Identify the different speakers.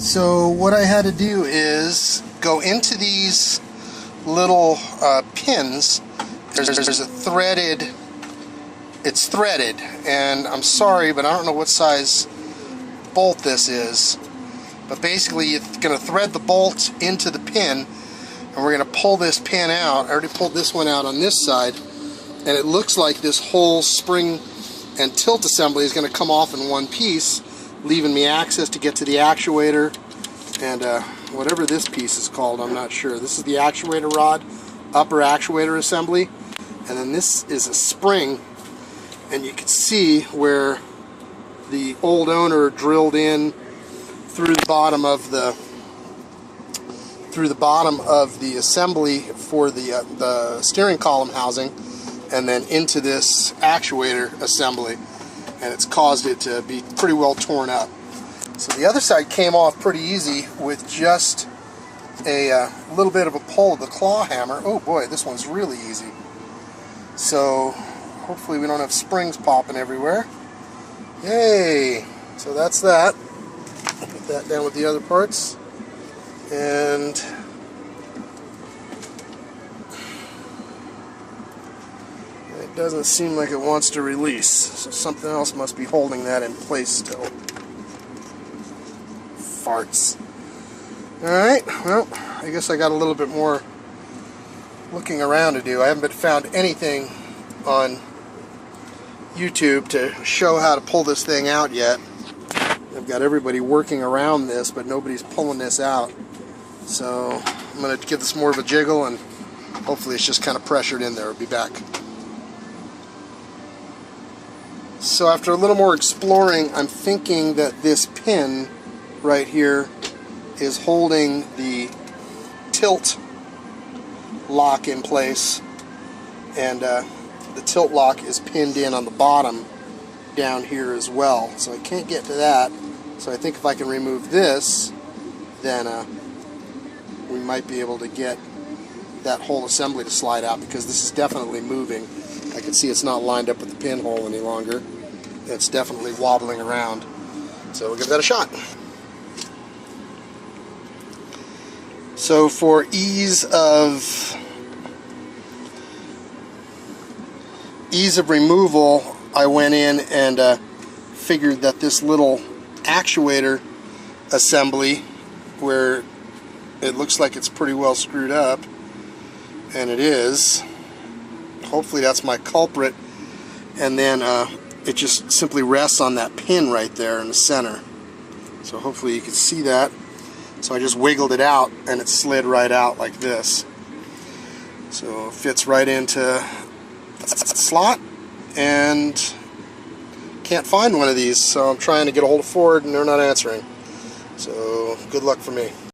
Speaker 1: So what I had to do is go into these little pins. There's a threaded, it's threaded, and I'm sorry, but I don't know what size bolt this is. But basically, you're going to thread the bolt into the pin, and we're going to pull this pin out. I already pulled this one out on this side, and it looks like this whole spring and tilt assembly is going to come off in one piece, leaving me access to get to the actuator and whatever this piece is called, I'm not sure. This is the actuator rod, upper actuator assembly, and then this is a spring, and you can see where the old owner drilled in through the bottom of the assembly for the steering column housing, and then into this actuator assembly, and it's caused it to be pretty well torn up. So the other side came off pretty easy with just a little bit of a pull of the claw hammer. Oh boy, this one's really easy. So hopefully we don't have springs popping everywhere. Yay! So that's that. Put that down with the other parts. And it doesn't seem like it wants to release. So something else must be holding that in place still. Farts. Alright, well, I guess I got a little bit more looking around to do. I haven't found anything on YouTube to show how to pull this thing out yet. I've got everybody working around this, but nobody's pulling this out. So I'm going to give this more of a jiggle, and hopefully it's just kind of pressured in there. I'll be back. So after a little more exploring, I'm thinking that this pin right here is holding the tilt lock in place, and the tilt lock is pinned in on the bottom down here as well. So I can't get to that. So I think if I can remove this, then we might be able to get that whole assembly to slide out, because this is definitely moving. I can see it's not lined up with the pinhole any longer. It's definitely wobbling around. So we'll give that a shot. So for ease of removal, I went in and figured that this little actuator assembly, where it looks like it's pretty well screwed up, and it is, hopefully that's my culprit, and then it just simply rests on that pin right there in the center. So hopefully you can see that. So I just wiggled it out, and it slid right out like this. So it fits right into that slot, and can't find one of these, so I'm trying to get a hold of Ford, and they're not answering. So good luck for me.